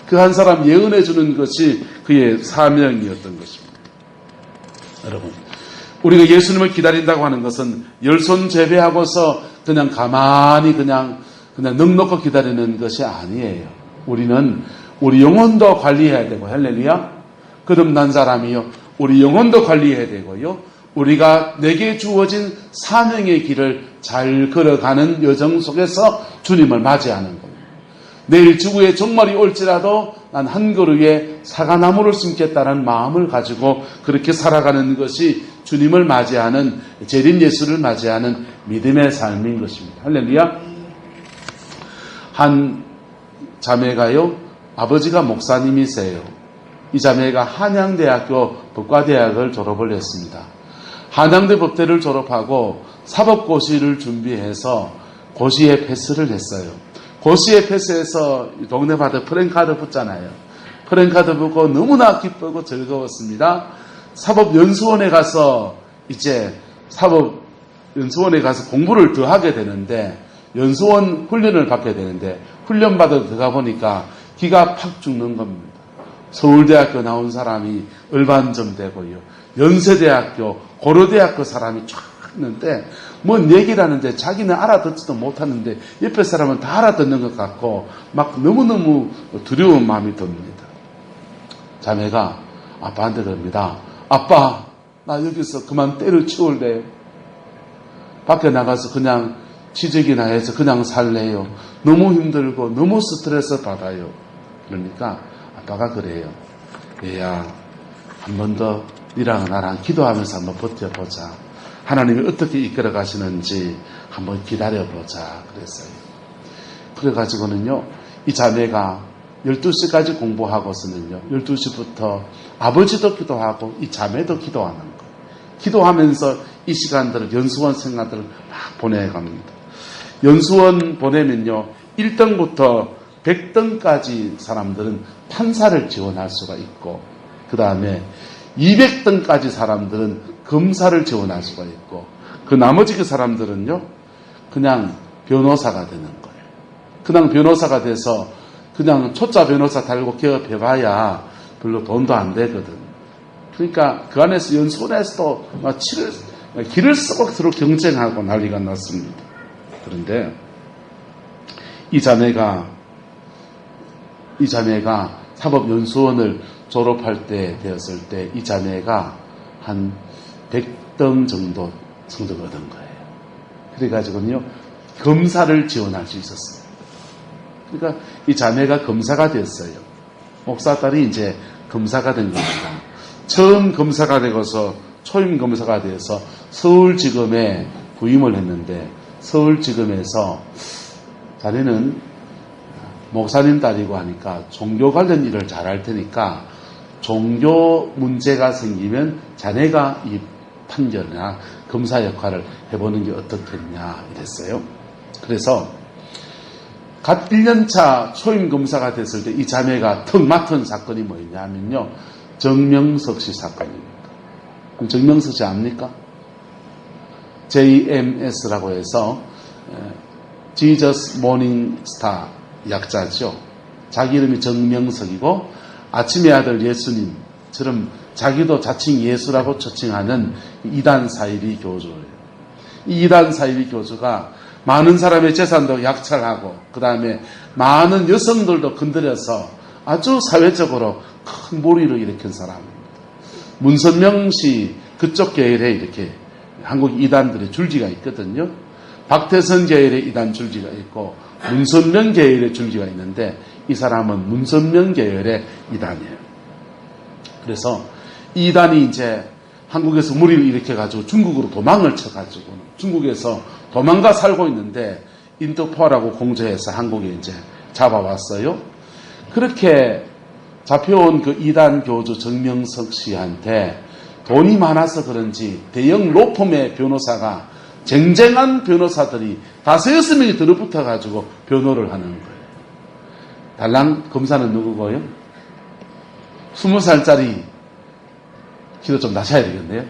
그 한 사람 예언해 주는 것이 그의 사명이었던 것입니다. 여러분, 우리가 예수님을 기다린다고 하는 것은 열손 제배하고서 그냥 가만히 그냥 넉넉히 기다리는 것이 아니에요. 우리는 우리 영혼도 관리해야 되고, 할렐루야. 거듭난 사람이요, 우리 영혼도 관리해야 되고요. 우리가 내게 주어진 사명의 길을 잘 걸어가는 여정 속에서 주님을 맞이하는 겁니다. 내일 지구에 종말이 올지라도 난 한 그루에 사과나무를 심겠다는 마음을 가지고 그렇게 살아가는 것이 주님을 맞이하는, 재림 예수를 맞이하는 믿음의 삶인 것입니다. 할렐루야. 한 자매가요, 아버지가 목사님이세요. 이 자매가 한양대학교 법과대학을 졸업을 했습니다. 한양대 법대를 졸업하고 사법고시를 준비해서 고시에 패스를 했어요. 고시에 패스해서 동네 바다 프랭카드 붙잖아요. 프랭카드 붙고 너무나 기쁘고 즐거웠습니다. 사법연수원에 가서 이제 사법연수원에 가서 공부를 더 하게 되는데, 연수원 훈련을 받게 되는데, 훈련받아 들어가 보니까 기가 팍 죽는 겁니다. 서울대학교 나온 사람이 얼반점 되고요. 연세대학교, 고려대학교 사람이 쫙 있는데, 뭔 얘기를 하는데 자기는 알아듣지도 못하는데 옆에 사람은 다 알아듣는 것 같고 막 너무너무 두려운 마음이 듭니다. 자매가 아빠한테 그럽니다. 아빠, 나 여기서 그만 때려치울래요. 밖에 나가서 그냥 취직이나 해서 그냥 살래요. 너무 힘들고 너무 스트레스 받아요. 그러니까 아빠가 그래요. 얘야, 한 번 더 니랑 나랑 기도하면서 한번 버텨보자. 하나님이 어떻게 이끌어 가시는지 한번 기다려보자 그랬어요. 그래가지고는요, 이 자매가 12시까지 공부하고서는요, 12시부터 아버지도 기도하고 이 자매도 기도하는 거예요. 기도하면서 이 시간들을 연수원 생활들을 막 보내갑니다. 연수원 보내면요 1등부터 100등까지 사람들은 판사를 지원할 수가 있고 그 다음에 200등까지 사람들은 검사를 지원할 수가 있고 그 나머지 그 사람들은요 그냥 변호사가 되는 거예요. 그냥 변호사가 돼서 그냥 초짜 변호사 달고 개업해봐야 별로 돈도 안 되거든. 그러니까 그 안에서 연수원에서도 길을 쓰고 서로 경쟁하고 난리가 났습니다. 그런데 이 자매가 사법연수원을 졸업할 때 되었을 때 이 자매가 한 100등 정도 성적을 얻은 거예요. 그래가지고요 검사를 지원할 수 있었어요. 그러니까 이 자매가 검사가 됐어요. 목사 딸이 이제 검사가 된 겁니다. 처음 검사가 되고서 초임 검사가 돼서 서울지검에 부임을 했는데 서울지검에서 자네는 목사님 딸이고 하니까 종교 관련 일을 잘할 테니까 종교 문제가 생기면 자네가 이 판결이나 검사 역할을 해보는 게 어떻겠냐 이랬어요. 그래서 갓 1년차 초임 검사가 됐을 때 이 자매가 턱 맡은 사건이 뭐냐면요. 정명석 씨 사건입니다. 그럼 정명석 씨 압니까? JMS라고 해서 Jesus Morning Star 약자죠. 자기 이름이 정명석이고 아침의 아들 예수님처럼 자기도 자칭 예수라고 초칭하는 이단 사이비 교주예요. 이 이단 사이비 교주가 많은 사람의 재산도 약탈하고 그 다음에 많은 여성들도 건드려서 아주 사회적으로 큰 무리를 일으킨 사람입니다. 문선명 씨 그쪽 계열에 이렇게 한국 이단들의 줄기가 있거든요. 박태선 계열의 이단 줄기가 있고 문선명 계열의 줄기가 있는데 이 사람은 문선명 계열의 이단이에요. 그래서 이 이단이 이제 한국에서 무리를 일으켜가지고 중국으로 도망을 쳐가지고 중국에서 도망가 살고 있는데 인터폴하고 공조해서 한국에 이제 잡아왔어요. 그렇게 잡혀온 그 이단 교주 정명석 씨한테 돈이 많아서 그런지 대형 로펌의 변호사가 쟁쟁한 변호사들이 5-6명이 들어붙어가지고 변호를 하는 거예요. 달랑 검사는 누구고요? 20살짜리 키도 좀 낮아야 되겠네요.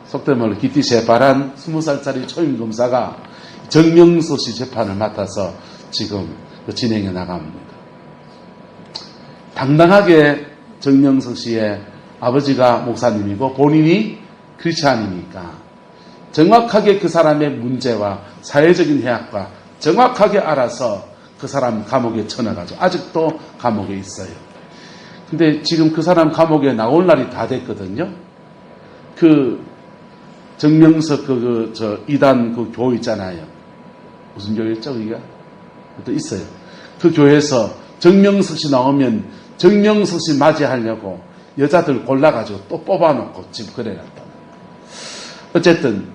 속된 말로 기티 새파란 20살짜리 초임 검사가 정명석 씨 재판을 맡아서 지금 진행해 나갑니다. 당당하게 정명석 씨의 아버지가 목사님이고 본인이 크리스찬이니까 정확하게 그 사람의 문제와 사회적인 해악과 정확하게 알아서 그 사람 감옥에 쳐넣어가지고 아직도 감옥에 있어요. 근데 지금 그 사람 감옥에 나올 날이 다 됐거든요. 그 정명석 저 이단 그 교회 있잖아요. 무슨 교회였죠, 그게? 또 있어요. 그 교회에서 정명석 씨 나오면 정명석 씨 맞이하려고 여자들 골라가지고 또 뽑아놓고 집 그래놨다. 어쨌든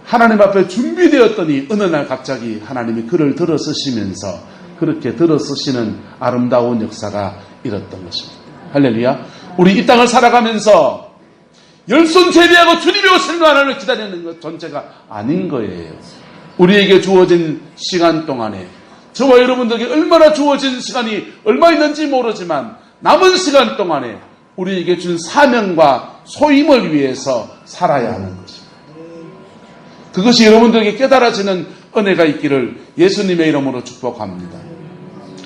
하나님 앞에 준비되었더니 어느 날 갑자기 하나님이 그를 들어 쓰시면서 그렇게 들어 쓰시는 아름다운 역사가 일었던 것입니다. 할렐루야. 우리 이 땅을 살아가면서 열손 제비하고 주님의 오시는 하나님을 기다리는 것 전체가 아닌 거예요. 우리에게 주어진 시간 동안에 저와 여러분들에게 얼마나 주어진 시간이 얼마 있는지 모르지만 남은 시간 동안에 우리에게 준 사명과 소임을 위해서 살아야 하는 것입니다. 그것이 여러분들에게 깨달아지는 은혜가 있기를 예수님의 이름으로 축복합니다.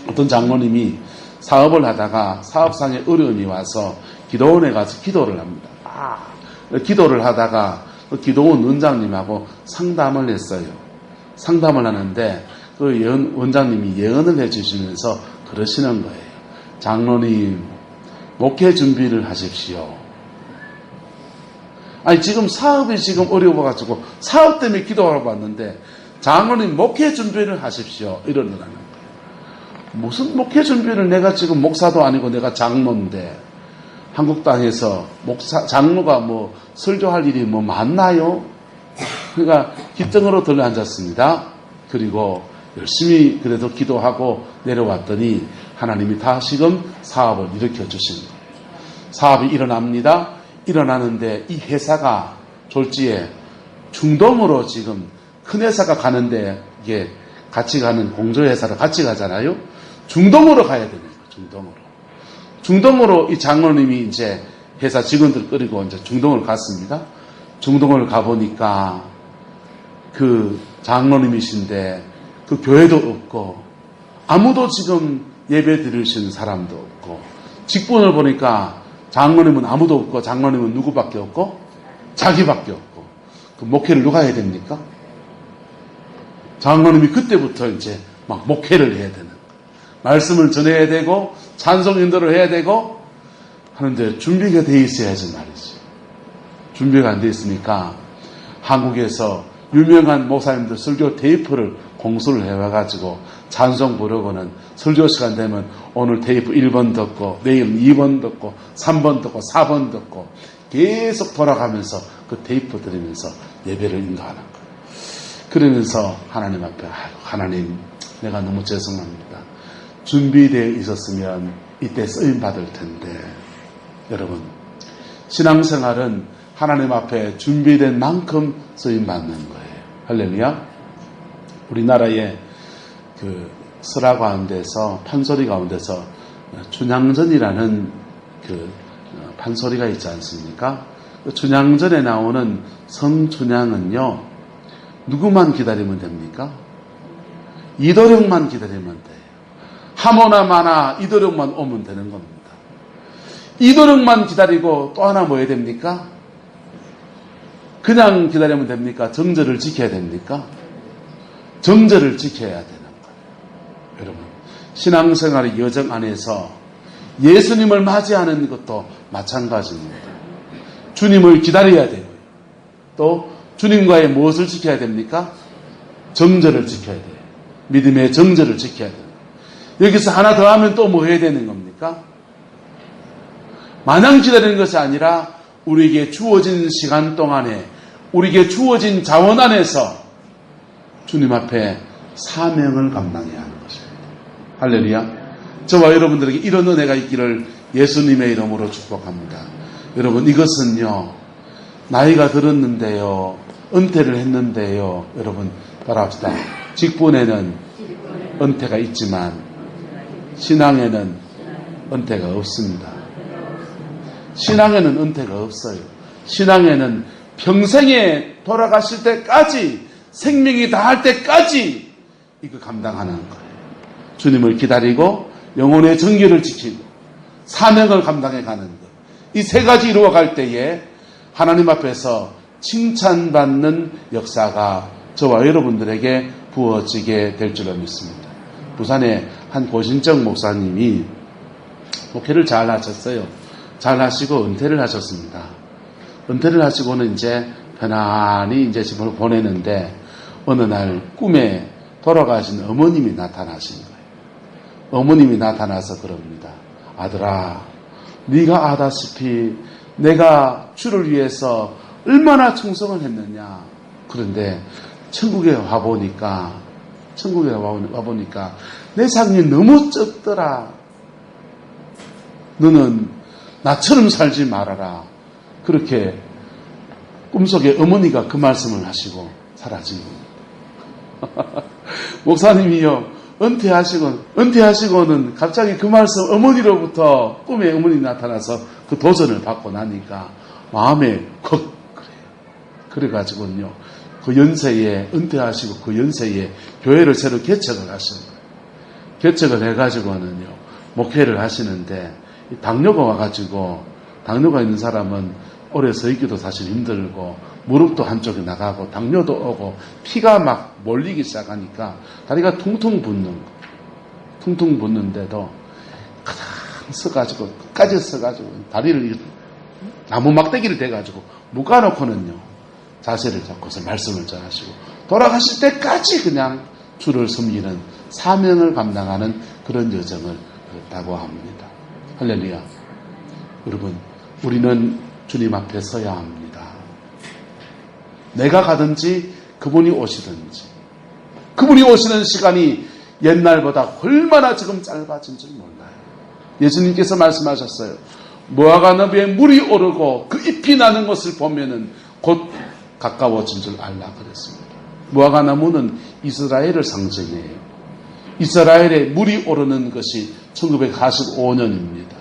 어떤 장로님이 사업을 하다가 사업상에 어려움이 와서 기도원에 가서 기도를 합니다. 기도를 하다가 그 기도원 원장님하고 상담을 했어요. 상담을 하는데 그 원장님이 예언을 해주시면서 그러시는 거예요. 장로님, 목회 준비를 하십시오. 아니 지금 사업이 지금 어려워가지고 사업 때문에 기도하러 왔는데 장로님 목회 준비를 하십시오. 이러더라는 거예요. 무슨 목회 준비를 내가 지금 목사도 아니고 내가 장로인데 한국 땅에서 장로가 뭐 설교할 일이 뭐 많나요? 그러니까 기등으로 들러앉았습니다. 그리고 열심히 그래도 기도하고 내려왔더니 하나님이 다시금 사업을 일으켜 주신 거예요. 사업이 일어납니다. 일어나는데 이 회사가 졸지에 중동으로 지금 큰 회사가 가는데 이게 같이 가는 공조회사로 같이 가잖아요. 중동으로 가야 됩니다. 중동으로 이 장로님이 이제 회사 직원들 끌고 이제 중동을 갔습니다. 중동을 가보니까 그 장로님이신데 그 교회도 없고 아무도 지금 예배 드리시는 사람도 없고 직분을 보니까 장로님은 아무도 없고 장로님은 누구밖에 없고 자기밖에 없고 그 목회를 누가 해야 됩니까? 장로님이 그때부터 이제 막 목회를 해야 되는 말씀을 전해야 되고 찬송 인도를 해야 되고 하는데 준비가 돼 있어야지 말이지. 준비가 안 돼 있으니까 한국에서 유명한 목사님들 설교 테이프를 공수를 해와가지고 찬송 부르고는 설교 시간 되면 오늘 테이프 1번 듣고 내일 2번 듣고 3번 듣고 4번 듣고 계속 돌아가면서 그 테이프 들으면서 예배를 인도하는 거예요. 그러면서 하나님 앞에 하나님 내가 너무 죄송합니다. 준비되어 있었으면 이때 쓰임 받을 텐데 여러분 신앙생활은 하나님 앞에 준비된 만큼 쓰임 받는 거예요. 할렐루야. 우리나라의 그 설화 가운데서 판소리 가운데서 춘향전이라는 그 판소리가 있지 않습니까? 그 춘향전에 나오는 성춘향은요 누구만 기다리면 됩니까? 이도령만 기다리면 돼요. 하모나 마나 이도령만 오면 되는 겁니다. 이도령만 기다리고 또 하나 뭐 해야 됩니까? 그냥 기다리면 됩니까? 정절을 지켜야 됩니까? 정절을 지켜야 되는 거예요. 여러분 신앙생활의 여정 안에서 예수님을 맞이하는 것도 마찬가지입니다. 주님을 기다려야 되고요. 또 주님과의 무엇을 지켜야 됩니까? 정절을 지켜야 돼요. 믿음의 정절을 지켜야 돼요. 여기서 하나 더 하면 또 뭐 해야 되는 겁니까? 마냥 기다리는 것이 아니라 우리에게 주어진 시간 동안에 우리에게 주어진 자원 안에서 주님 앞에 사명을 감당해야 하는 것입니다. 할렐루야. 저와 여러분들에게 이런 은혜가 있기를 예수님의 이름으로 축복합니다. 여러분 이것은요 나이가 들었는데요 은퇴를 했는데요 여러분 따라합시다. 직분에는 은퇴가 있지만 신앙에는 은퇴가 없습니다. 신앙에는 은퇴가 없어요. 신앙에는 평생에 돌아가실 때까지 생명이 다할 때까지 이거 감당하는 거예요. 주님을 기다리고 영혼의 정결을 지키고 사명을 감당해 가는 것. 이 세 가지 이루어갈 때에 하나님 앞에서 칭찬받는 역사가 저와 여러분들에게 부어지게 될 줄로 믿습니다. 부산의 한 고신정 목사님이 목회를 잘 하셨어요. 잘 하시고 은퇴를 하셨습니다. 은퇴를 하시고는 이제 편안히 이제 집을 보내는데 어느 날 꿈에 돌아가신 어머님이 나타나신 거예요. 어머님이 나타나서 그럽니다. 아들아, 네가 아다시피 내가 주를 위해서 얼마나 충성을 했느냐. 그런데 천국에 와보니까 내 삶이 너무 적더라. 너는 나처럼 살지 말아라. 그렇게 꿈속에 어머니가 그 말씀을 하시고 사라진 겁니다. 목사님이요, 은퇴하시고는 갑자기 그 말씀 어머니로부터 꿈에 어머니 나타나서 그 도전을 받고 나니까 마음에 컥 그래요. 그래가지고는요, 그 연세에, 은퇴하시고 그 연세에 교회를 새로 개척을 하신 거예요. 개척을 해가지고는요, 목회를 하시는데, 당뇨가 와가지고, 당뇨가 있는 사람은 오래 서 있기도 사실 힘들고, 무릎도 한쪽에 나가고, 당뇨도 오고, 피가 막 몰리기 시작하니까, 다리가 퉁퉁 붓는 거. 퉁퉁 붓는데도, 가장 서가지고, 끝까지 서가지고, 다리를, 나무 막대기를 대가지고, 묶어놓고는요, 자세를 잡고서 말씀을 전하시고, 돌아가실 때까지 그냥 주를 섬기는 사명을 감당하는 그런 여정을 했다고 합니다. 할렐루야. 여러분, 우리는 주님 앞에 서야 합니다. 내가 가든지 그분이 오시든지 그분이 오시는 시간이 옛날보다 얼마나 지금 짧아진 줄 몰라요. 예수님께서 말씀하셨어요. 무화과나무에 물이 오르고 그 잎이 나는 것을 보면은 곧 가까워진 줄 알라 그랬습니다. 무화과나무는 이스라엘을 상징해요. 이스라엘에 물이 오르는 것이 1945년입니다.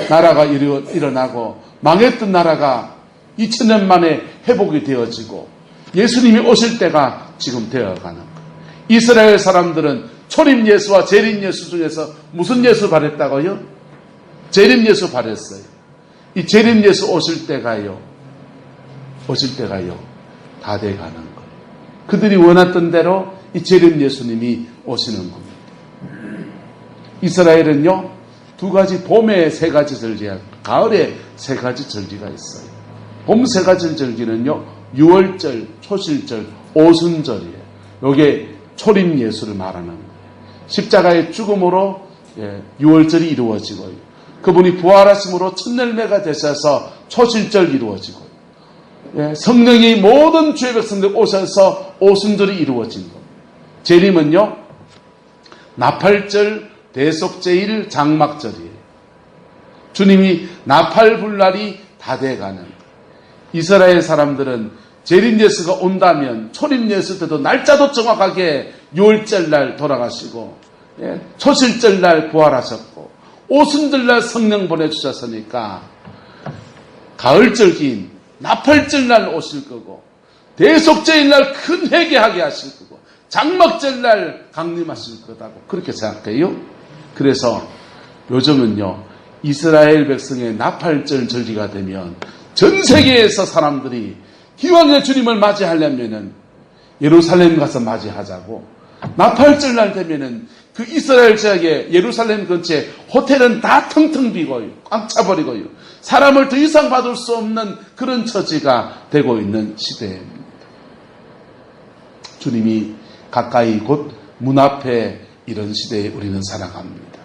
나라가 일어나고 망했던 나라가 2000년 만에 회복이 되어지고 예수님이 오실 때가 지금 되어가는 거예요. 이스라엘 사람들은 초림 예수와 재림 예수 중에서 무슨 예수 바랬다고요? 재림 예수 바랬어요. 이 재림 예수 오실 때가요 다 돼가는 거예요. 그들이 원했던 대로 이 재림 예수님이 오시는 겁니다. 이스라엘은요, 두 가지, 봄에 세 가지 절기야, 가을에 세 가지 절기가 있어요. 봄 세 가지 절기는요, 유월절, 초실절, 오순절이에요. 요게 초림 예수를 말하는 거예요. 십자가의 죽음으로 유월절이 이루어지고요. 그분이 부활하심으로 첫 열매가 되셔서 초실절 이루어지고요. 성령이 모든 주의 백성들 오셔서 오순절이 이루어진 겁니다. 재림은요, 나팔절, 대속제일, 장막절이에요. 주님이 나팔불날이 다 돼가는 거예요. 이스라엘 사람들은 재림 예수가 온다면 초림 예수 때도 날짜도 정확하게 6월절 날 돌아가시고 초실절 날 부활하셨고 오순절 날 성령 보내주셨으니까 가을절기인 나팔절 날 오실 거고 대속제일 날 큰 회개하게 하실 거고 장막절 날 강림하실 거다고 그렇게 생각해요. 그래서 요즘은요, 이스라엘 백성의 나팔절 절기가 되면 전 세계에서 사람들이 기왕에 주님을 맞이하려면은 예루살렘 가서 맞이하자고, 나팔절 날 되면은 그 이스라엘 지역의 예루살렘 근처에 호텔은 다 텅텅 비고요, 꽉 차버리고요, 사람을 더 이상 받을 수 없는 그런 처지가 되고 있는 시대입니다. 주님이 가까이 곧 문 앞에 이런 시대에 우리는 살아갑니다.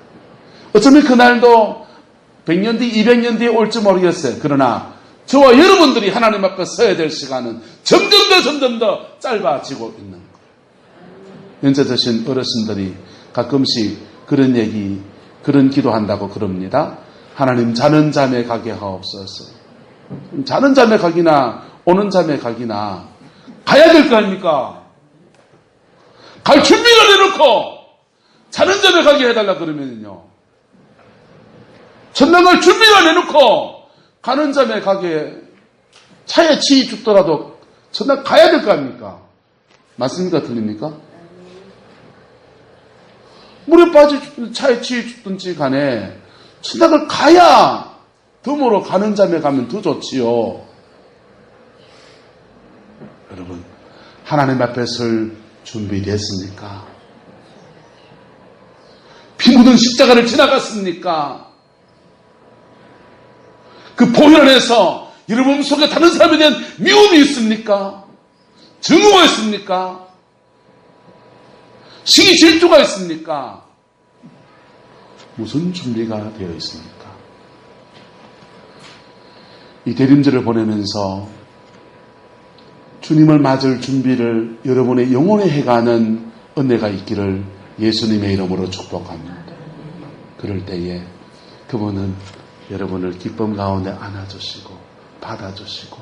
어쩌면 그날도 100년 뒤, 200년 뒤에 올지 모르겠어요. 그러나 저와 여러분들이 하나님 앞에 서야 될 시간은 점점 더 짧아지고 있는 거예요. 연세 드신 어르신들이 가끔씩 그런 얘기, 그런 기도한다고 그럽니다. 하나님, 자는 잠에 가게 하옵소서. 자는 잠에 가기나 오는 잠에 가기나 가야 될 거 아닙니까? 갈 준비를 해놓고 자는 잠에 가게 해달라 그러면요, 천당 갈 준비를 해놓고 가는 잠에 가게, 차에 치이 죽더라도 천당 가야 될 거 아닙니까? 맞습니까? 틀립니까? 물에 빠져 죽든 차에 치이 죽든지 간에 천당을 가야 덤으로 가는 잠에 가면 더 좋지요. 여러분, 하나님 앞에 설 준비됐습니까? 피 묻은 십자가를 지나갔습니까? 그 보혈 안에서 여러분 속에 다른 사람에 대한 미움이 있습니까? 증오가 있습니까? 시기 질투가 있습니까? 무슨 준비가 되어 있습니까? 이 대림절을 보내면서 주님을 맞을 준비를 여러분의 영혼에 해가는 은혜가 있기를 예수님의 이름으로 축복합니다. 그럴 때에 그분은 여러분을 기쁨 가운데 안아주시고 받아주시고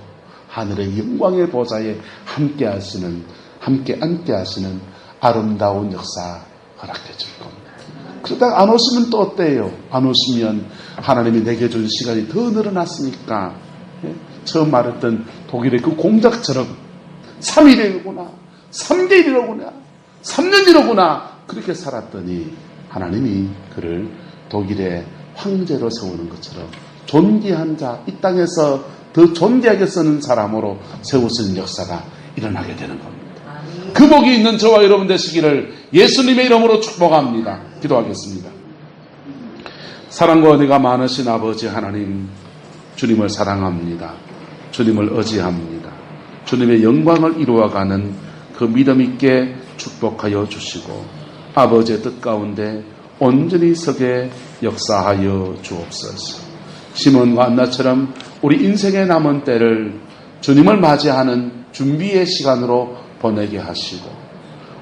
하늘의 영광의 보좌에 함께 앉게 하시는 아름다운 역사 허락해 줄 겁니다. 그러다가 안 오시면 또 어때요? 안 오시면 하나님이 내게 준 시간이 더 늘어났으니까, 처음 말했던 독일의 그 공작처럼 3일이로구나, 3개일이로구나, 3년이로구나 그렇게 살았더니 하나님이 그를 독일의 황제로 세우는 것처럼 존귀한 자, 이 땅에서 더 존귀하게 쓰는 사람으로 세우시는 역사가 일어나게 되는 겁니다. 그 복이 있는 저와 여러분 되시기를 예수님의 이름으로 축복합니다. 기도하겠습니다. 사랑과 은혜가 많으신 아버지 하나님, 주님을 사랑합니다. 주님을 의지합니다. 주님의 영광을 이루어가는 그 믿음 있게 축복하여 주시고 아버지의 뜻 가운데 온전히 서게 역사하여 주옵소서. 시몬과 안나처럼 우리 인생의 남은 때를 주님을 맞이하는 준비의 시간으로 보내게 하시고,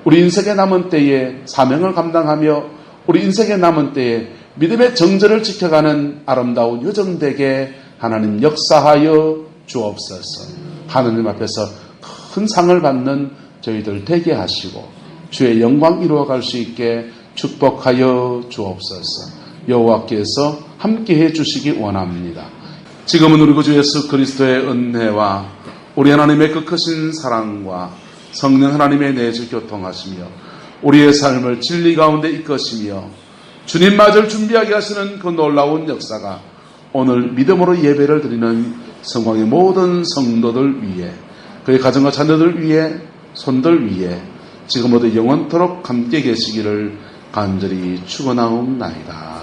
우리 인생의 남은 때에 사명을 감당하며 우리 인생의 남은 때에 믿음의 정절을 지켜가는 아름다운 요정되게 하나님 역사하여 주옵소서. 하느님 앞에서 큰 상을 받는 저희들 되게 하시고 주의 영광 이루어갈 수 있게 축복하여 주옵소서. 여호와께서 함께해 주시기 원합니다. 지금은 우리 구주 예수 그리스도의 은혜와 우리 하나님의 그 크신 사랑과 성령 하나님의 내주 교통하시며 우리의 삶을 진리 가운데 이끄시며 주님 맞을 준비하게 하시는 그 놀라운 역사가 오늘 믿음으로 예배를 드리는 성광의 모든 성도들 위해, 그의 가정과 자녀들 위해, 손들 위해 지금부터 영원토록 함께 계시기를 간절히 축원하옵나이다.